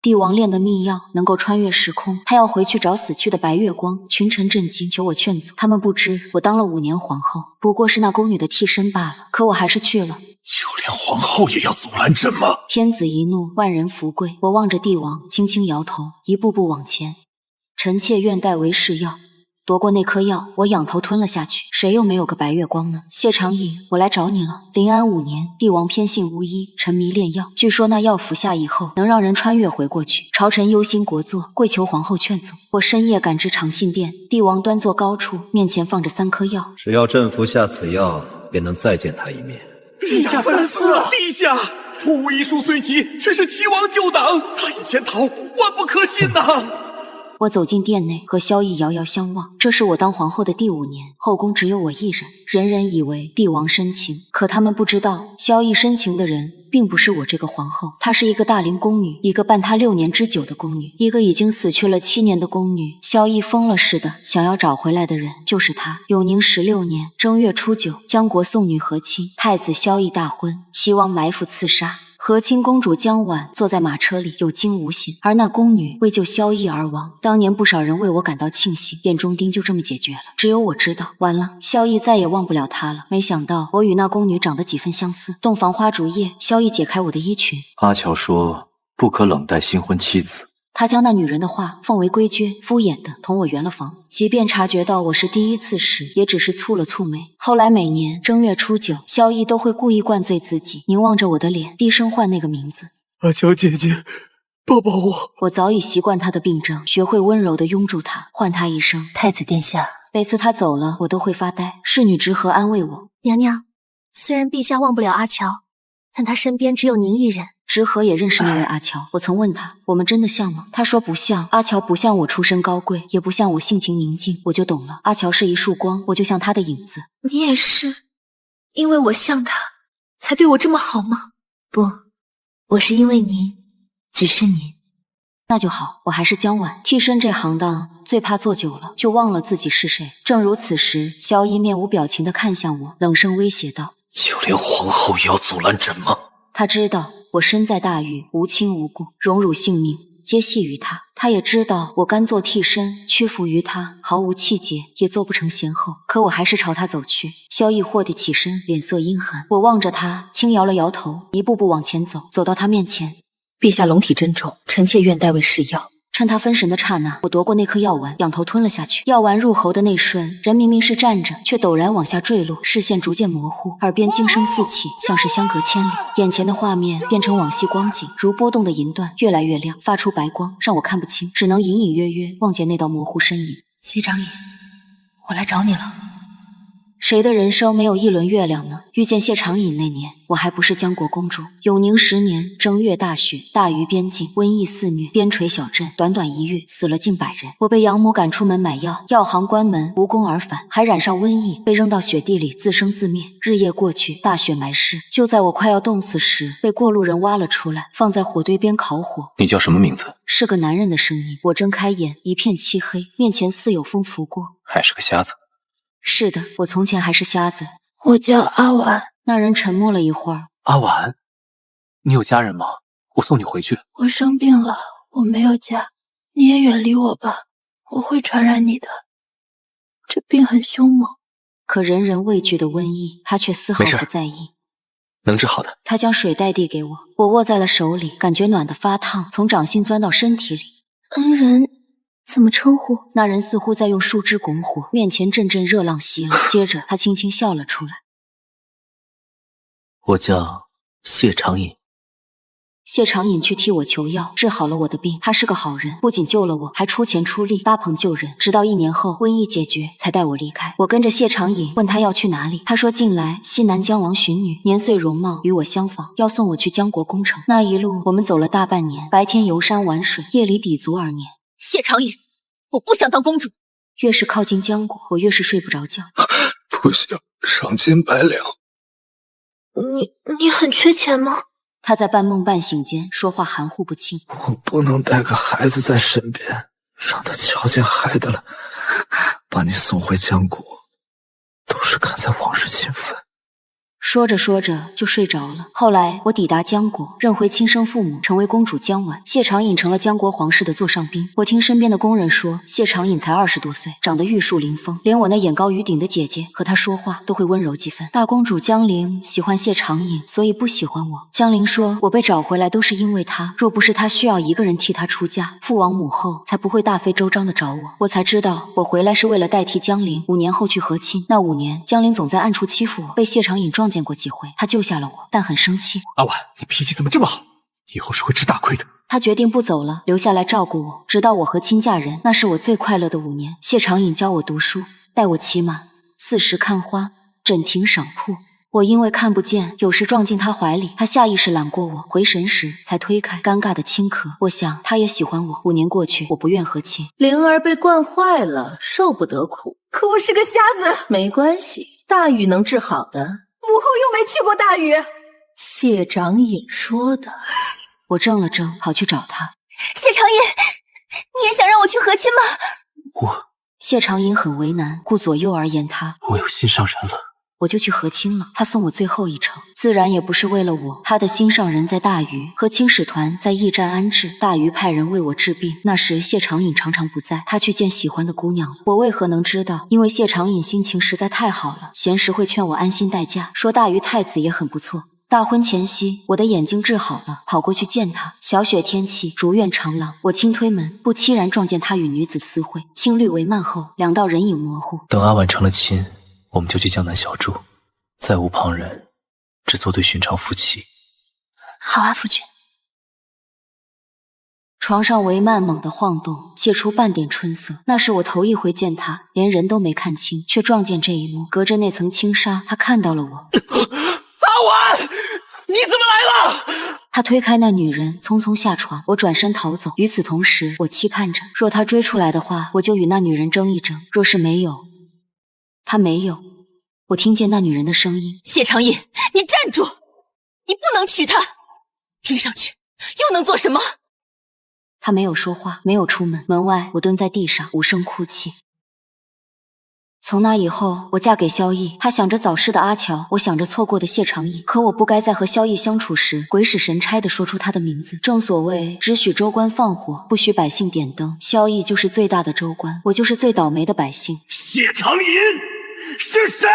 帝王炼的秘药能够穿越时空，他要回去找死去的白月光。群臣震惊，求我劝阻。他们不知我当了5年皇后，不过是那宫女的替身罢了。可我还是去了。就连皇后也要阻拦朕吗？天子一怒，万人伏跪。我望着帝王，轻轻摇头，一步步往前。臣妾愿代为试药。夺过那颗药，我仰头吞了下去。谁又没有个白月光呢？谢长尹，我来找你了。临安5年，帝王偏信巫医，沉迷炼药。据说那药服下以后，能让人穿越回过去。朝臣忧心国祚，跪求皇后劝阻。我深夜赶至长信殿，帝王端坐高处，面前放着3颗药。只要朕服下此药，便能再见他一面。陛下三思啊！陛下，出巫医术虽奇，却是齐王旧党，他以前逃，万不可信呐！我走进殿内，和萧逸遥遥相望。这是我当皇后的第5年，后宫只有我一人。人人以为帝王深情，可他们不知道，萧逸深情的人并不是我这个皇后，她是一个大龄宫女，一个伴他6年之久的宫女，一个已经死去了7年的宫女。萧逸疯了似的想要找回来的人就是她。永宁16年正月初9，江国送女和亲，太子萧逸大婚，齐王埋伏刺杀。和亲公主江婉坐在马车里有惊无险，而那宫女为救萧逸而亡。当年不少人为我感到庆幸，眼中钉就这么解决了。只有我知道，完了，萧逸再也忘不了她了。没想到我与那宫女长得几分相似。洞房花烛夜，萧逸解开我的衣裙。阿乔说不可冷待新婚妻子，他将那女人的话奉为规矩，敷衍的同我圆了房。即便察觉到我是第一次时，也只是蹙了蹙眉。后来每年正月初9，萧逸都会故意灌醉自己，凝望着我的脸，低声唤那个名字：阿乔姐姐，抱抱我。我早已习惯他的病症，学会温柔地拥住他，唤他一声太子殿下。每次他走了，我都会发呆。侍女执和安慰我：娘娘，虽然陛下忘不了阿乔，但他身边只有您一人。执和也认识那位阿乔，我曾问他，我们真的像吗？他说不像。阿乔不像我出身高贵，也不像我性情宁静，我就懂了。阿乔是一束光，我就像他的影子。你也是，因为我像他，才对我这么好吗？不，我是因为您，只是您。那就好，我还是江婉。替身这行当最怕做久了就忘了自己是谁。正如此时，萧逸面无表情地看向我，冷声威胁道：就连皇后也要阻拦朕吗？他知道我身在大狱，无亲无故，荣辱性命皆系于他。他也知道我甘做替身，屈服于他，毫无气节，也做不成贤后。可我还是朝他走去。萧逸霍地起身，脸色阴寒。我望着他，轻摇了摇头，一步步往前走，走到他面前。陛下龙体珍重，臣妾愿代为试药。趁他分神的刹那，我夺过那颗药丸，仰头吞了下去。药丸入喉的那瞬，人明明是站着，却陡然往下坠落，视线逐渐模糊，耳边惊声四起，像是相隔千里。眼前的画面变成往昔光景，如波动的银缎，越来越亮，发出白光，让我看不清，只能隐隐约约望见那道模糊身影。谢长尹，我来找你了。谁的人生没有一轮月亮呢？遇见谢长尹那年，我还不是江国公主。永宁10年正月大雪，大渝边境瘟疫肆虐，边陲小镇短短1月死了近100人。我被养母赶出门买药，药行关门，无功而返，还染上瘟疫，被扔到雪地里自生自灭。日夜过去，大雪埋尸。就在我快要冻死时，被过路人挖了出来，放在火堆边烤火。你叫什么名字？是个男人的声音。我睁开眼，一片漆黑，面前似有风拂过。还是个瞎子。是的，我从前还是瞎子。我叫阿婉。那人沉默了一会儿。阿婉，你有家人吗？我送你回去。我生病了，我没有家，你也远离我吧，我会传染你的。这病很凶猛。可人人畏惧的瘟疫，他却丝毫不在意。能治好的。他将水袋递给我，我握在了手里，感觉暖得发烫，从掌心钻到身体里。恩人怎么称呼？那人似乎在用树枝拱火，面前阵阵热浪袭来。接着他轻轻笑了出来。我叫谢长尹。谢长尹去替我求药，治好了我的病。他是个好人，不仅救了我，还出钱出力搭棚救人。直到1年后瘟疫解决，才带我离开。我跟着谢长尹，问他要去哪里。他说近来西南将王寻女，年岁容貌与我相仿，要送我去江国攻城。那一路我们走了大半年，白天游山玩水，夜里抵足而年。谢长尹，我不想当公主。越是靠近江国，我越是睡不着觉。不行，赏金100两。你很缺钱吗？他在半梦半醒间说话含糊不清。我不能带个孩子在身边，让他瞧见孩子了，把你送回江国，都是看在往日情分。说着说着就睡着了。后来我抵达江国，认回亲生父母，成为公主江婉。谢长隐成了江国皇室的座上宾。我听身边的工人说，谢长隐才20多岁，长得玉树临风，连我那眼高于顶的姐姐和他说话都会温柔几分。大公主江陵喜欢谢长隐，所以不喜欢我。江陵说，我被找回来都是因为他，若不是他需要一个人替他出嫁，父王母后才不会大费周章的找我。我才知道，我回来是为了代替江陵5年后去和亲。那5年，江陵总在暗处欺负我，被谢长隐撞见过几回，他救下了我，但很生气。阿婉，你脾气怎么这么好？以后是会吃大亏的。他决定不走了，留下来照顾我，直到我和亲嫁人。那是我最快乐的5年。谢长隐教我读书，带我骑马，4时看花，枕庭赏瀑。我因为看不见，有时撞进他怀里，他下意识揽过我，回神时才推开，尴尬的轻咳。我想他也喜欢我。5年过去，我不愿和亲。灵儿被惯坏了，受不得苦。可我是个瞎子。没关系，大禹能治好的。母后又没去过大禹。谢长隐说的。我怔了怔，跑去找他。谢长隐，你也想让我去和亲吗？谢长隐很为难，顾左右而言他。我有心上人了。我就去和亲了，他送我最后一程，自然也不是为了我。他的心上人在大禹，和亲使团在驿站安置。大禹派人为我治病，那时谢长隐常常不在，他去见喜欢的姑娘了。我为何能知道？因为谢长隐心情实在太好了，闲时会劝我安心待嫁，说大禹太子也很不错。大婚前夕，我的眼睛治好了，跑过去见他。小雪天气，竹院长廊，我轻推门，不期然撞见他与女子私会。青绿帷幔后，2道人影模糊。等阿婉成了亲，我们就去江南小住，再无旁人，只做对寻常夫妻。好啊，夫君。床上帷幔猛地晃动，泄出半点春色。那是我头一回见他，连人都没看清，却撞见这一幕。隔着那层轻纱，他看到了我。阿婉，你怎么来了？他推开那女人，匆匆下床。我转身逃走。与此同时，我期盼着，若他追出来的话，我就与那女人争一争；若是没有，他没有。我听见那女人的声音：“谢长隐，你站住！你不能娶她，追上去又能做什么？”他没有说话，没有出门。门外，我蹲在地上，无声哭泣。从那以后，我嫁给萧绎，他想着早逝的阿乔，我想着错过的谢长隐。可我不该在和萧绎相处时鬼使神差地说出他的名字。正所谓，只许州官放火，不许百姓点灯。萧绎就是最大的州官，我就是最倒霉的百姓。谢长隐是谁？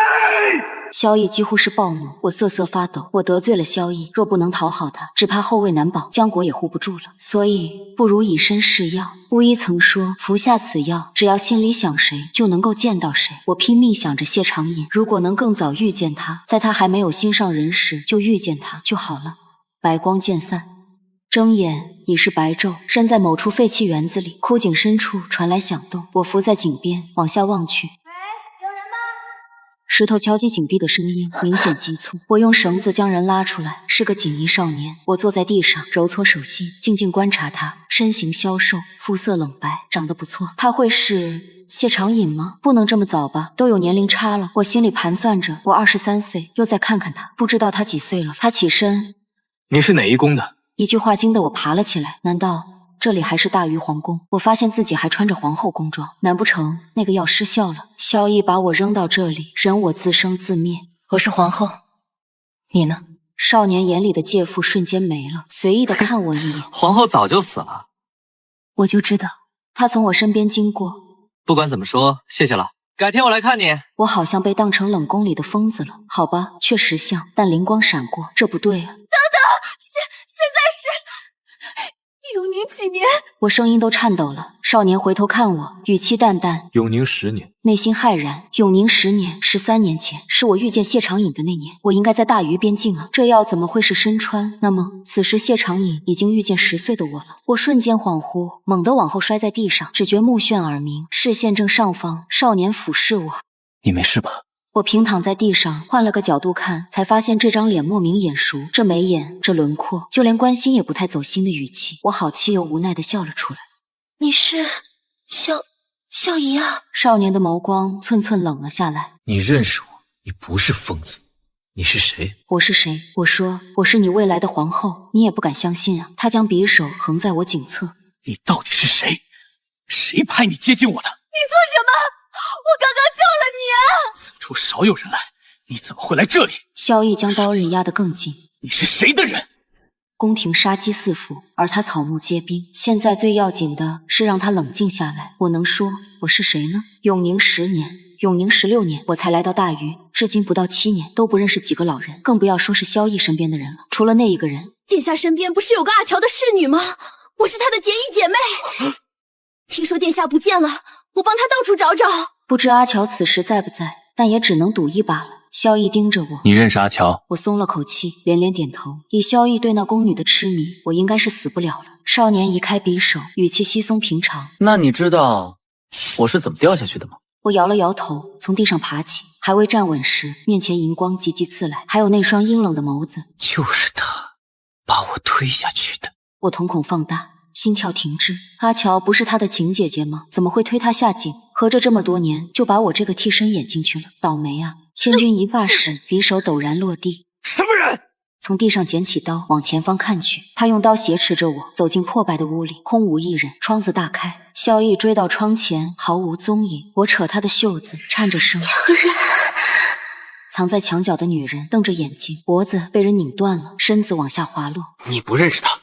萧绎几乎是暴怒，我瑟瑟发抖。我得罪了萧绎，若不能讨好他，只怕后位难保，江国也护不住了。所以不如以身试药。巫医曾说，服下此药，只要心里想谁，就能够见到谁。我拼命想着谢长隐，如果能更早遇见他，在他还没有心上人时就遇见他就好了。白光渐散，睁眼已是白昼。身在某处废弃园子里，枯井深处传来响动。我伏在井边，往下望去。石头敲击井壁的声音明显急促，我用绳子将人拉出来，是个锦衣少年。我坐在地上，揉搓手心，静静观察他，身形消瘦，肤色冷白，长得不错。他会是谢长隐吗？不能这么早吧，都有年龄差了。我心里盘算着，我23岁，又再看看他，不知道他几岁了。他起身，你是哪一宫的？一句话惊得我爬了起来。难道这里还是大禹皇宫？我发现自己还穿着皇后宫装，难不成那个药失效了？萧绎把我扔到这里，任我自生自灭。我是皇后，你呢？少年眼里的介父瞬间没了，随意的看我一眼。皇后早就死了。我就知道。他从我身边经过。不管怎么说，谢谢了。改天我来看你。我好像被当成冷宫里的疯子了。好吧，确实像，但灵光闪过，这不对啊。等等，现在是永宁几年？我声音都颤抖了。少年回头看我，语气淡淡。永宁10年。内心骇然。永宁10年，13年前，是我遇见谢长隐的那年。我应该在大禹边境啊，这药怎么会是身穿？那么，此时谢长隐已经遇见10岁的我了。我瞬间恍惚，猛地往后摔在地上，只觉目眩耳鸣，视线正上方，少年俯视我。你没事吧？我平躺在地上，换了个角度看，才发现这张脸莫名眼熟，这眉眼，这轮廓，就连关心也不太走心的语气。我好气又无奈地笑了出来。你是萧仪啊？少年的眸光寸寸冷了下来。你认识我？你不是疯子。你是谁？我是谁？我说我是你未来的皇后，你也不敢相信啊。他将匕首横在我颈侧。你到底是谁？谁派你接近我的？你做什么？我刚刚救了你啊！此处少有人来，你怎么会来这里？萧逸将刀刃压得更紧。你是谁的人？宫廷杀机四伏，而他草木皆兵。现在最要紧的是让他冷静下来。我能说我是谁呢？永宁10年，永宁16年，我才来到大禹，至今不到7年，都不认识几个老人，更不要说是萧逸身边的人了。除了那一个人，殿下身边不是有个阿乔的侍女吗？我是她的结义姐妹。听说殿下不见了，我帮她到处找找。不知阿乔此时在不在，但也只能赌一把了。萧逸盯着我，你认识阿乔？我松了口气，连连点头。以萧逸对那宫女的痴迷，我应该是死不了了。少年移开匕首，语气稀松平常。那你知道我是怎么掉下去的吗？我摇了摇头，从地上爬起，还未站稳时，面前银光急急刺来，还有那双阴冷的眸子。就是他把我推下去的。我瞳孔放大，心跳停滞。阿乔不是他的晴姐姐吗？怎么会推他下井？合着这么多年就把我这个替身演进去了，倒霉啊！千钧一发时，匕首陡然落地。什么人？从地上捡起刀，往前方看去，他用刀挟持着我走进破败的屋里，空无一人，窗子大开。萧逸追到窗前，毫无踪影。我扯他的袖子，颤着声：“有人！”藏在墙角的女人瞪着眼睛，脖子被人拧断了，身子往下滑落。你不认识她，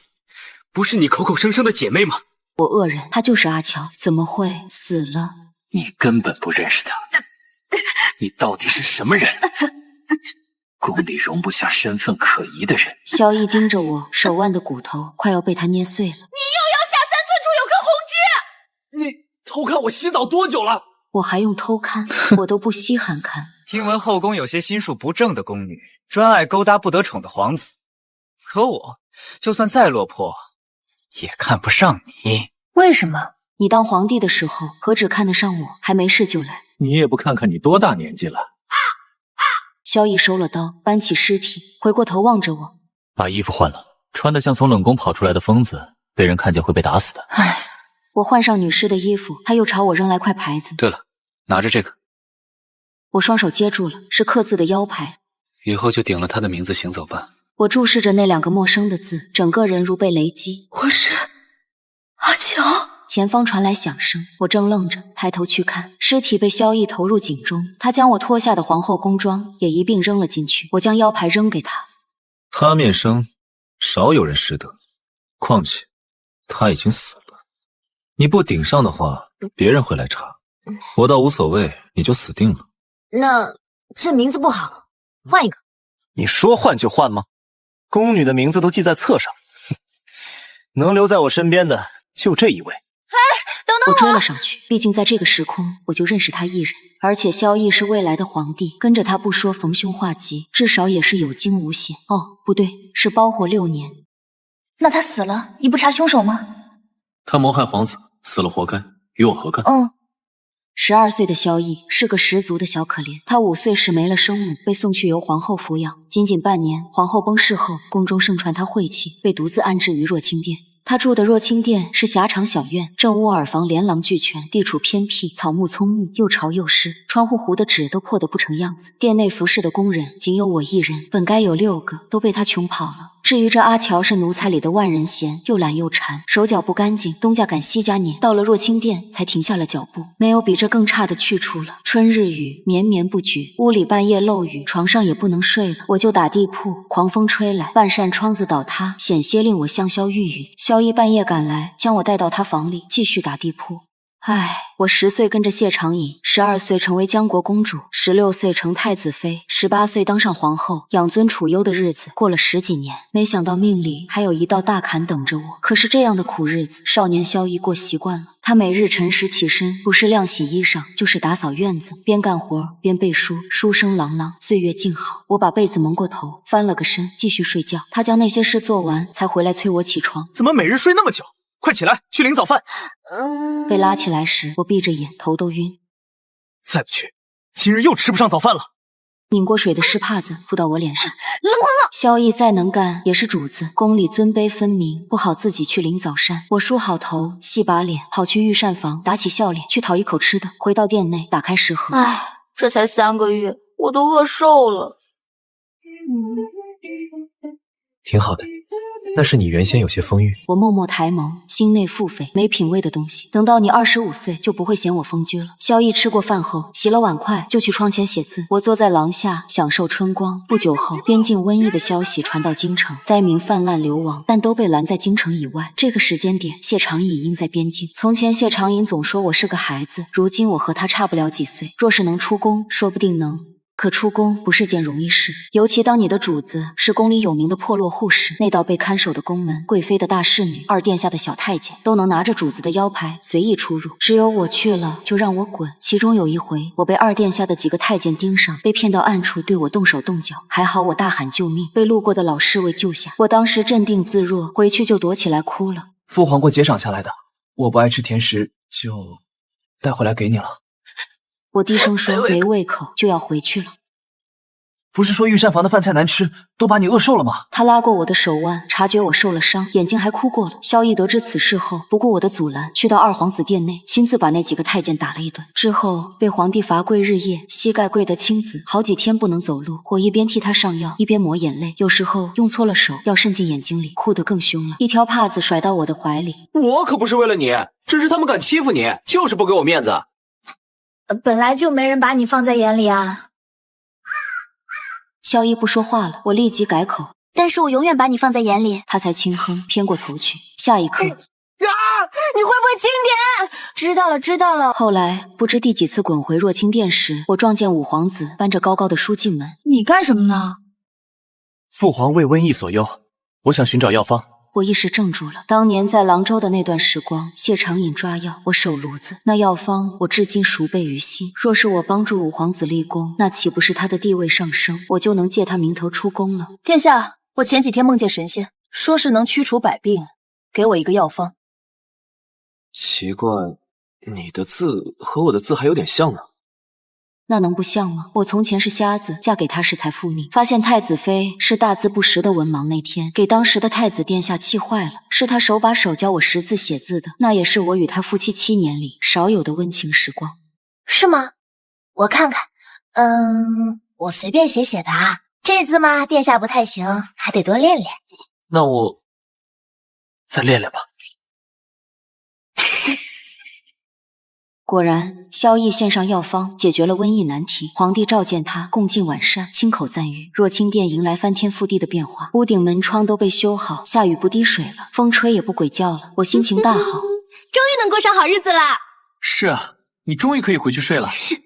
不是你口口声声的姐妹吗？我愕然，她就是阿乔，怎么会死了？你根本不认识他，你到底是什么人？宫里容不下身份可疑的人。萧逸盯着我，手腕的骨头快要被他捏碎了。你又要下3寸处有颗红痣！你偷看我洗澡多久了？我还用偷看？我都不稀罕看。听闻后宫有些心术不正的宫女，专爱勾搭不得宠的皇子。可我就算再落魄，也看不上你。为什么？你当皇帝的时候，何止看得上我，还没事就来。你也不看看你多大年纪了。萧逸收了刀，搬起尸体，回过头望着我。把衣服换了，穿得像从冷宫跑出来的疯子，被人看见会被打死的。唉，我换上女尸的衣服，他又朝我扔来块牌子。对了，拿着这个，我双手接住了，是刻字的腰牌。以后就顶了他的名字行走吧。我注视着那2个陌生的字，整个人如被雷击。我是阿乔。前方传来响声，我正愣着，抬头去看，尸体被萧逸投入井中，他将我脱下的皇后宫装也一并扔了进去。我将腰牌扔给他。他面生，少有人识得，况且他已经死了。你不顶上的话，别人会来查，我倒无所谓，你就死定了。那这名字不好，换一个。你说换就换吗？宫女的名字都记在册上，能留在我身边的就这一位。我追了上去，毕竟在这个时空，我就认识他一人。而且萧逸是未来的皇帝，跟着他不说逢凶化吉，至少也是有惊无险。哦，不对，是包活6年。那他死了，你不查凶手吗？他谋害皇子，死了活该，与我何干？12岁的萧逸是个十足的小可怜。他5岁时没了生母，被送去由皇后抚养。仅仅半年，皇后崩逝后，宫中盛传他晦气，被独自安置于若清殿。他住的若清殿是狭长小院，正屋耳房连廊俱全，地处偏僻，草木葱郁，又潮又湿，窗户糊的纸都破得不成样子。殿内服侍的工人仅有我一人，本该有6个，都被他穷跑了。至于这阿乔是奴才里的万人嫌，又懒又馋，手脚不干净，东家赶西家撵。到了若清殿才停下了脚步，没有比这更差的去处了。春日雨绵绵不绝，屋里半夜漏雨，床上也不能睡了，我就打地铺，狂风吹来，半扇窗子倒塌，险些令我香消玉殒。萧逸半夜赶来，将我带到他房里，继续打地铺。唉，我10岁跟着谢长颖，12岁成为江国公主，16岁成太子妃，18岁当上皇后，养尊处优的日子过了10几年。没想到命里还有一道大坎等着我。可是这样的苦日子，少年萧逸过习惯了。他每日晨时起身，不是晾洗衣裳，就是打扫院子，边干活边背书，书声朗朗，岁月静好。我把被子蒙过头，翻了个身，继续睡觉。他将那些事做完，才回来催我起床。怎么每日睡那么久？快起来，去领早饭。被拉起来时，我闭着眼，头都晕。再不去，今日又吃不上早饭了。拧过水的湿帕子敷到我脸上。萧逸再能干也是主子，宫里尊卑分明，不好自己去领早膳。我梳好头，洗把脸，跑去御膳房，打起笑脸去讨一口吃的。回到殿内，打开食盒。唉，这才3个月，我都饿瘦了。挺好的。那是你原先有些风韵。我默默抬眸，心内腹诽，没品位的东西，等到你25岁就不会嫌我风居了。萧逸吃过饭后，洗了碗筷就去窗前写字。我坐在廊下享受春光。不久后，边境瘟疫的消息传到京城，灾民泛滥流亡，但都被拦在京城以外。这个时间点，谢长隐应在边境。从前谢长隐总说我是个孩子，如今我和他差不了几岁。若是能出宫，说不定能。可出宫不是件容易事，尤其当你的主子是宫里有名的破落户时，那道被看守的宫门，贵妃的大侍女，二殿下的小太监，都能拿着主子的腰牌随意出入。只有我去了，就让我滚。其中有一回，我被二殿下的几个太监盯上，被骗到暗处对我动手动脚，还好我大喊救命，被路过的老侍卫救下。我当时镇定自若，回去就躲起来哭了。父皇过节赏下来的，我不爱吃甜食，就带回来给你了。我低声说没胃口，就要回去了。不是说御膳房的饭菜难吃，都把你饿瘦了吗？他拉过我的手腕，察觉我受了伤，眼睛还哭过了。萧逸得知此事后，不顾我的阻拦，去到二皇子殿内，亲自把那几个太监打了一顿。之后被皇帝罚跪日夜，膝盖跪得青紫，好几天不能走路。我一边替他上药，一边抹眼泪，有时候用错了手，药渗进眼睛里，哭得更凶了。一条帕子甩到我的怀里。我可不是为了你，只是他们敢欺负你，就是不给我面子。本来就没人把你放在眼里啊。萧逸不说话了，我立即改口。但是我永远把你放在眼里。他才轻哼，偏过头去。下一刻，你会不会轻点？知道了，知道了。后来不知第几次滚回若清殿时，我撞见五皇子搬着高高的书进门。你干什么呢？父皇为瘟疫所忧，我想寻找药方。我一时怔住了。当年在廊州的那段时光，谢长隐抓药，我手炉子，那药方我至今熟背于心。若是我帮助五皇子立功，那岂不是他的地位上升，我就能借他名头出宫了？殿下，我前几天梦见神仙，说是能驱除百病，给我一个药方。奇怪，你的字和我的字还有点像呢。那能不像吗？我从前是瞎子，嫁给他时才复命，发现太子妃是大字不识的文盲，那天给当时的太子殿下气坏了，是他手把手教我识字写字的，那也是我与他夫妻7年里少有的温情时光。是吗？我看看，我随便写写的啊，这字嘛，殿下不太行，还得多练练。那我再练练吧。果然，萧逸献上药方，解决了瘟疫难题。皇帝召见他，共进晚膳，亲口赞誉。若清殿迎来翻天覆地的变化，屋顶门窗都被修好，下雨不滴水了，风吹也不鬼叫了，我心情大好。终于能过上好日子了。是啊，你终于可以回去睡了。是，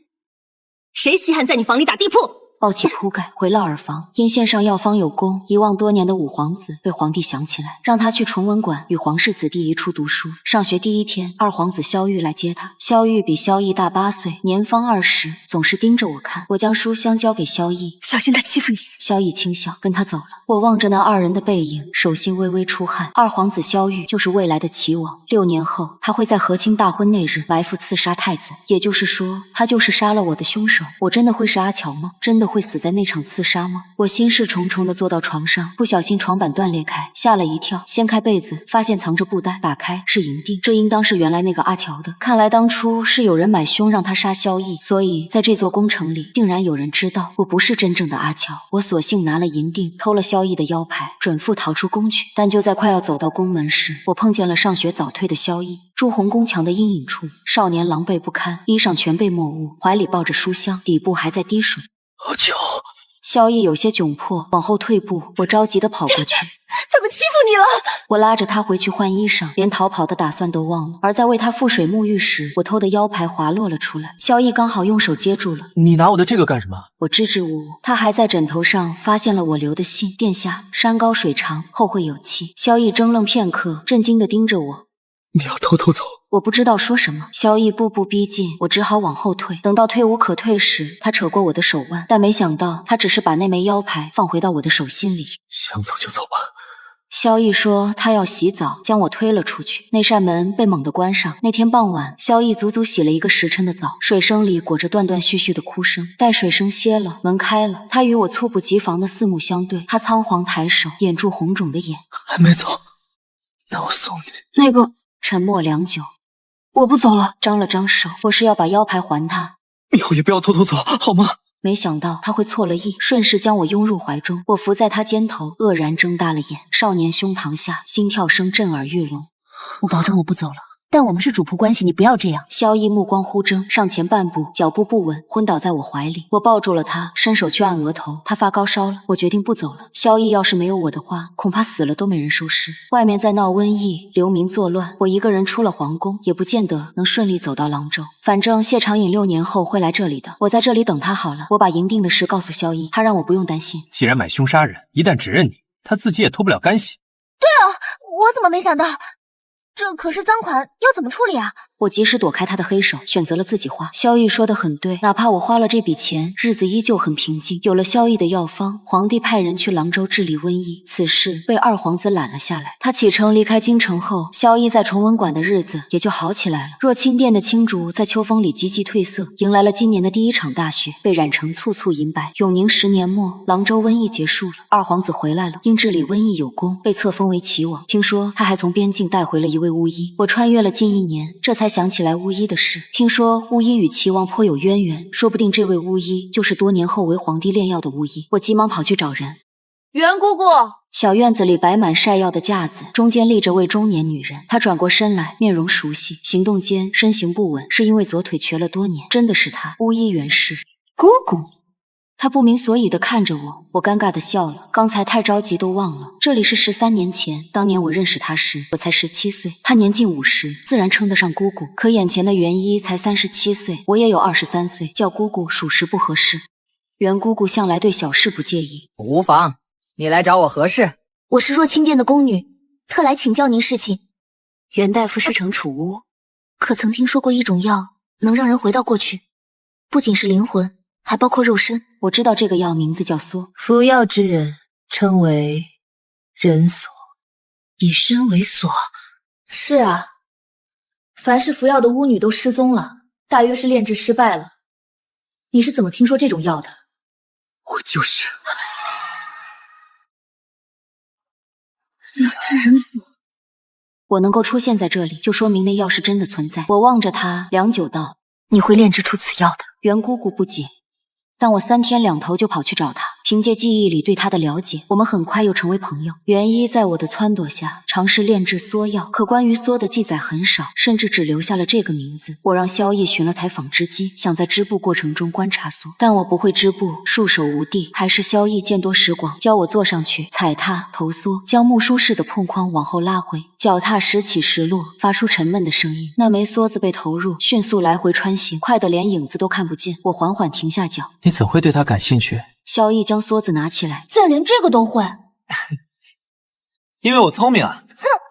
谁稀罕在你房里打地铺？抱起铺盖回了耳房，因献上药方有功，遗忘多年的五皇子被皇帝想起来，让他去崇文馆与皇室子弟一处读书。上学第一天，二皇子萧玉来接他。萧玉比萧逸大8岁，年方20，总是盯着我看。我将书箱交给萧逸，小心他欺负你。萧逸轻笑，跟他走了。我望着那二人的背影，手心微微出汗。二皇子萧玉就是未来的齐王，6年后他会在和亲大婚那日埋伏刺杀太子，也就是说，他就是杀了我的凶手。我真的会是阿乔吗？真的会死在那场刺杀吗？我心事重重地坐到床上，不小心床板断裂开，吓了一跳，掀开被子，发现藏着布袋，打开是银锭，这应当是原来那个阿乔的。看来当初是有人买凶让他杀萧逸，所以在这座宫城里，定然有人知道我不是真正的阿乔。我索性拿了银锭，偷了萧逸的腰牌，准复逃出宫去。但就在快要走到宫门时，我碰见了上学早退的萧逸。朱红宫墙的阴影处，少年狼狈不堪，衣上全被墨雾，怀里抱着书箱，底部还在滴水。阿乔，萧逸有些窘迫，往后退步，我着急地跑过去。他们欺负你了！我拉着他回去换衣裳，连逃跑的打算都忘了。而在为他覆水沐浴时，我偷的腰牌滑落了出来，萧逸刚好用手接住了。你拿我的这个干什么？我支支吾吾。他还在枕头上发现了我留的信：殿下，山高水长，后会有期。萧逸怔愣片刻，震惊地盯着我。你要偷偷走？我不知道说什么。萧逸步步逼近，我只好往后退。等到退无可退时，他扯过我的手腕，但没想到他只是把那枚腰牌放回到我的手心里。想走就走吧。萧逸说他要洗澡，将我推了出去。那扇门被猛地关上。那天傍晚，萧逸足足洗了1个时辰的澡，水声里裹着断断续续的哭声。待水声歇了，门开了，他与我猝不及防的四目相对。他仓皇抬手，掩住红肿的眼。还没走，那我送你。那个，沉默良久，我不走了。张了张手，我是要把腰牌还他。以后也不要偷偷走，好吗？没想到他会错了意，顺势将我拥入怀中。我伏在他肩头，愕然睁大了眼，少年胸膛下心跳声震耳欲聋。我保证我不走了，但我们是主仆关系，你不要这样。萧逸目光忽睁，上前半步，脚步不稳，昏倒在我怀里。我抱住了他，伸手去按额头。他发高烧了，我决定不走了。萧逸要是没有我的话，恐怕死了都没人收尸。外面在闹瘟疫，流民作乱，我一个人出了皇宫，也不见得能顺利走到廊州。反正谢长隐6年后会来这里的，我在这里等他好了。我把营定的事告诉萧逸，他让我不用担心。既然买凶杀人，一旦指认你，他自己也脱不了干系。我怎么没想到？这可是赃款，要怎么处理啊？我及时躲开他的黑手，选择了自己花。萧逸说得很对，哪怕我花了这笔钱，日子依旧很平静。有了萧逸的药方，皇帝派人去廊州治理瘟疫，此事被二皇子揽了下来。他启程离开京城后，萧逸在崇文馆的日子也就好起来了。若清殿的青竹在秋风里急急褪色，迎来了今年的第一场大雪，被染成簇簇银白。永宁10年末，廊州瘟疫结束了，二皇子回来了，因治理瘟疫有功，被册封为齐王。听说他还从边境带回了一位巫医。我穿越了近1年，这才想起来巫医的事。听说巫医与齐王颇有渊源，说不定这位巫医就是多年后为皇帝炼药的巫医。我急忙跑去找人。袁姑姑，小院子里摆满晒药的架子，中间立着位中年女人。她转过身来，面容熟悉，行动间身形不稳，是因为左腿瘸了多年。真的是她，巫医袁氏姑姑。他不明所以地看着我，我尴尬地笑了。刚才太着急都忘了，这里是13年前，当年我认识他时，我才17岁，他年近50，自然称得上姑姑。可眼前的袁一才37岁，我也有23岁，叫姑姑属实不合适。袁姑姑向来对小事不介意。无妨，你来找我何事？我是若清殿的宫女，特来请教您事情。袁大夫是城储巫，可曾听说过一种药，能让人回到过去，不仅是灵魂，还包括肉身。我知道这个药名字叫缩，服药之人称为人所，以身为锁。是啊，凡是服药的巫女都失踪了，大约是炼制失败了。你是怎么听说这种药的？我就是炼制人所。我能够出现在这里，就说明那药是真的存在。我望着他，良久道：“你会炼制出此药的。”袁姑姑不解。但我3天2头就跑去找他，凭借记忆里对他的了解，我们很快又成为朋友。袁一在我的撺掇下尝试炼制缩药，可关于缩的记载很少，甚至只留下了这个名字。我让萧逸寻了台纺织机，想在织布过程中观察缩，但我不会织布，束手无地，还是萧逸见多识广，教我坐上去踩踏投缩，将木梳式的碰框往后拉回，脚踏时起时落，发出沉闷的声音。那枚梭子被投入，迅速来回穿行，快得连影子都看不见。我缓缓停下脚。你怎会对他感兴趣？萧逸将梭子拿起来，居然连这个都会。因为我聪明啊。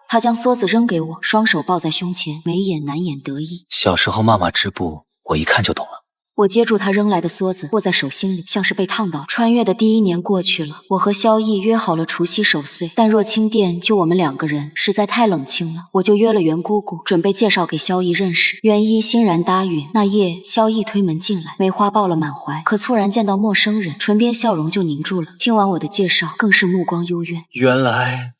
他将梭子扔给我，双手抱在胸前，眉眼难掩得意。小时候妈妈织布，我一看就懂了。我接住他扔来的梭子，握在手心里，像是被烫到。穿越的第1年过去了，我和萧逸约好了除夕守岁，但若清殿就我们2个人，实在太冷清了，我就约了袁姑姑，准备介绍给萧逸认识。袁一欣然答应。那夜，萧逸推门进来，梅花抱了满怀，可突然见到陌生人，唇边笑容就凝住了。听完我的介绍，更是目光幽怨。原来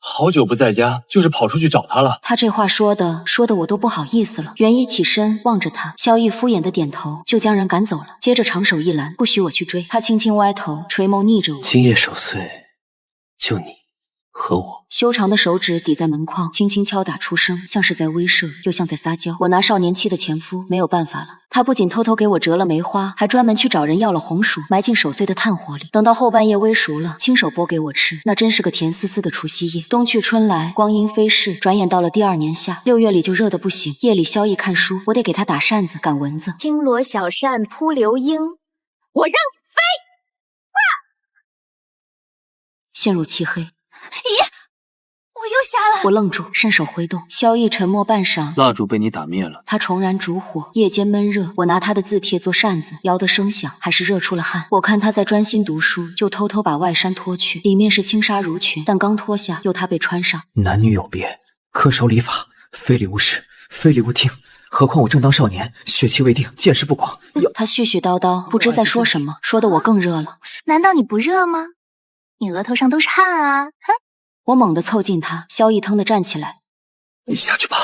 好久不在家，就是跑出去找他了。他这话说的我都不好意思了。袁一起身望着他，萧逸敷衍的点头，就将人赶走了。接着长手一拦，不许我去追。他轻轻歪头，垂眸睨着我。今夜守岁，就你和我。修长的手指抵在门框，轻轻敲打出声，像是在威慑，又像在撒娇。我拿少年期的前夫没有办法了。他不仅偷偷给我折了梅花，还专门去找人要了红薯，埋进守岁的炭火里。等到后半夜煨熟了，亲手剥给我吃。那真是个甜丝丝的除夕夜。冬去春来，光阴飞逝，转眼到了第2年夏，6月里就热得不行。夜里萧逸看书，我得给他打扇子赶蚊子。轻罗小扇扑流莺，我让你飞！陷入漆黑。咦，我又瞎了！我愣住，伸手挥动。萧逸沉默半晌，蜡烛被你打灭了。他重燃烛火，夜间闷热，我拿他的字帖做扇子，摇得声响，还是热出了汗。我看他在专心读书，就偷偷把外衫脱去，里面是轻纱襦裙，但刚脱下，又他被穿上。男女有别，恪守礼法，非礼勿视，非礼勿听。何况我正当少年，血气未定，见识不广。他絮絮叨叨，不知在说什么，说得我更热了。难道你不热吗？你额头上都是汗啊！哼！我猛地凑近他，萧逸腾地站起来。你下去吧。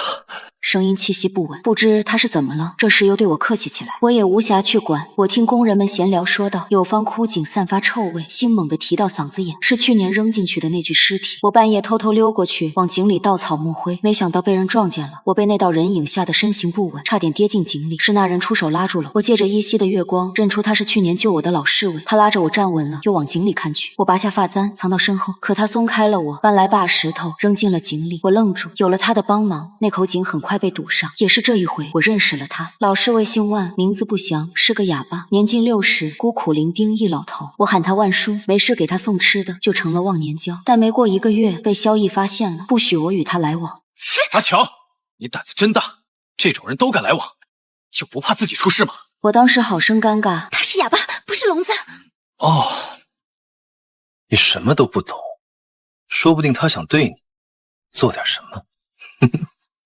声音气息不稳，不知他是怎么了。这时又对我客气起来，我也无暇去管。我听工人们闲聊说道，有方枯井散发臭味，心猛地提到嗓子眼，是去年扔进去的那具尸体。我半夜偷偷溜过去，往井里倒草木灰，没想到被人撞见了。我被那道人影吓得身形不稳，差点跌进井里。是那人出手拉住了我，借着依稀的月光，认出他是去年救我的老侍卫。他拉着我站稳了，又往井里看去。我拔下发簪藏到身后，可他松开了我，搬来把石头扔进了井里。我愣住，有了他的帮忙，那口井很快被堵上。也是这一回，我认识了他。老侍卫姓万，名字不详，是个哑巴，年近60，孤苦伶仃一老头。我喊他万叔，没事给他送吃的，就成了忘年交。但没过1个月，被萧逸发现了，不许我与他来往。阿乔，你胆子真大，这种人都敢来往，就不怕自己出事吗？我当时好生尴尬。他是哑巴，不是聋子。哦，你什么都不懂，说不定他想对你做点什么。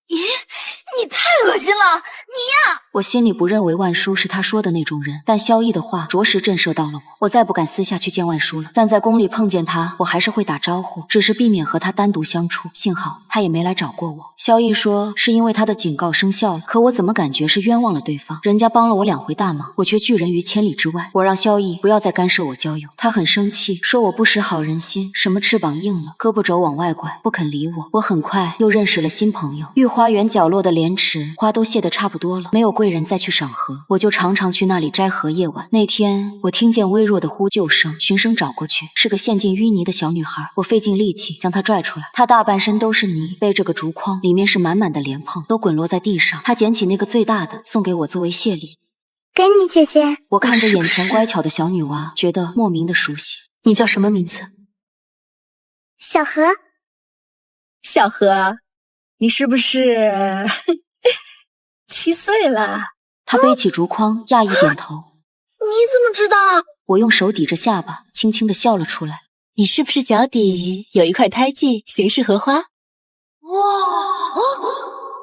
咦，你太恶心了，你呀！我心里不认为万叔是他说的那种人，但萧逸的话着实震慑到了我。我再不敢私下去见万叔了，但在宫里碰见他，我还是会打招呼，只是避免和他单独相处。幸好他也没来找过我。萧逸说是因为他的警告生效了，可我怎么感觉是冤枉了对方？人家帮了我2回大忙，我却拒人于千里之外。我让萧逸不要再干涉我交友，他很生气，说我不识好人心，什么翅膀硬了，胳膊肘往外拐，不肯理我。我很快又认识了新朋友，御花园角落的莲池花都谢得差不多了，没有贵人再去赏荷，我就常常去那里摘荷夜晚。那天我听见微弱的呼救声，循声找过去，是个陷进淤泥的小女孩。我费尽力气将她拽出来，她大半身都是泥，背着个竹筐，里面是满满的莲蓬，都滚落在地上。她捡起那个最大的送给我作为谢礼。给你姐姐。我看着眼前乖巧的小女娃，觉得莫名的熟悉。你叫什么名字？小何。小何，你是不是7岁了？她背起竹筐，讶异点头。你怎么知道？我用手抵着下巴，轻轻地笑了出来。你是不是脚底有一块胎记，形似荷花？哇哦，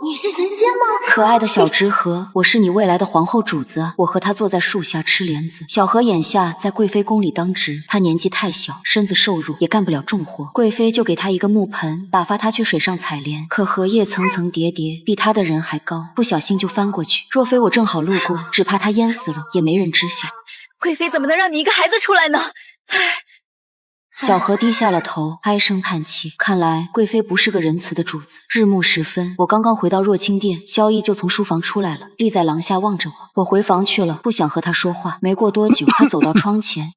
你是神仙吗？可爱的小直荷，我是你未来的皇后主子啊！我和她坐在树下吃莲子。小荷眼下在贵妃宫里当值，她年纪太小，身子瘦弱，也干不了重活。贵妃就给她一个木盆，打发她去水上采莲。可荷叶层层叠叠，比她的人还高，不小心就翻过去。若非我正好路过，只怕她淹死了，也没人知晓。贵妃怎么能让你一个孩子出来呢？小荷低下了头，唉声叹气。看来贵妃不是个仁慈的主子。日暮时分，我刚刚回到若清殿，萧逸就从书房出来了，立在廊下望着我。我回房去了，不想和他说话。没过多久，他走到窗前。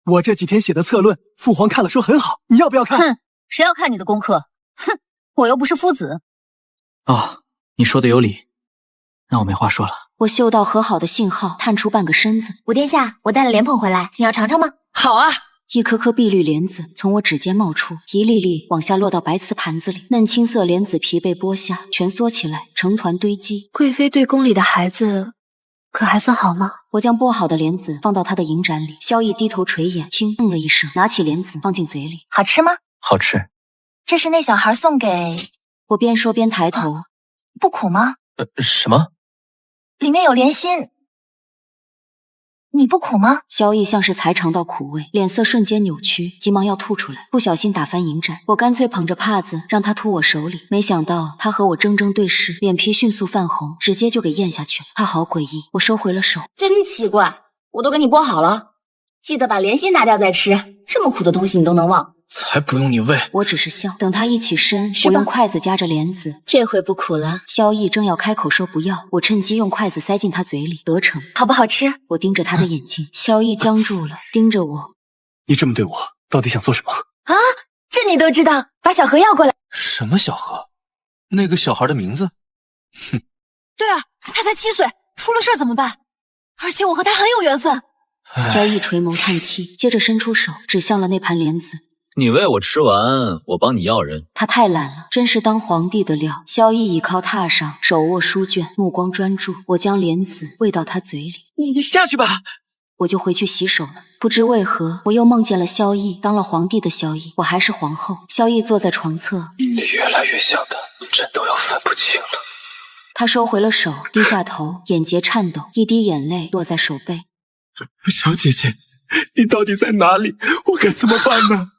我这几天写的策论，父皇看了说很好，你要不要看？哼，谁要看你的功课？哼，我又不是夫子。哦，你说的有理，那我没话说了。我嗅到和好的信号，探出半个身子。五殿下，我带了莲蓬回来，你要尝尝吗？好啊。一颗颗碧绿莲子从我指尖冒出，一粒粒往下落到白瓷盘子里。嫩青色莲子皮被剥下，蜷缩起来，成团堆积。贵妃对宫里的孩子可还算好吗？我将剥好的莲子放到她的银盏里。萧逸低头垂眼，轻嗯了一声，拿起莲子放进嘴里。好吃吗？好吃。这是那小孩送给……我边说边抬头。不苦吗？什么？里面有莲心。你不苦吗？萧逸像是才尝到苦味，脸色瞬间扭曲，急忙要吐出来，不小心打翻银盏。我干脆捧着帕子让他吐我手里，没想到他和我怔怔对视，脸皮迅速泛红，直接就给咽下去了。他好诡异，我收回了手。真奇怪，我都给你剥好了，记得把莲心拿掉再吃。这么苦的东西你都能忘？才不用你喂。我只是笑。等他一起身，我用筷子夹着莲子，这回不苦了。萧逸正要开口说不要，我趁机用筷子塞进他嘴里，得逞。好不好吃？我盯着他的眼睛，萧逸僵住了，盯着我。你这么对我，到底想做什么？啊，这你都知道？把小何要过来。什么小何？那个小孩的名字？哼。对啊，他才7岁，出了事儿怎么办？而且我和他很有缘分。萧逸垂眸叹气，接着伸出手指向了那盘莲子。你喂我吃完，我帮你要人。他太懒了，真是当皇帝的料。萧逸倚靠榻上，手握书卷，目光专注。我将莲子喂到他嘴里。你下去吧。我就回去洗手了。不知为何，我又梦见了萧逸，当了皇帝的萧逸，我还是皇后。萧逸坐在床侧，你越来越像他，朕都要分不清了。他收回了手，低下头，眼睫颤抖，一滴眼泪落在手背。小姐姐，你到底在哪里？我该怎么办呢？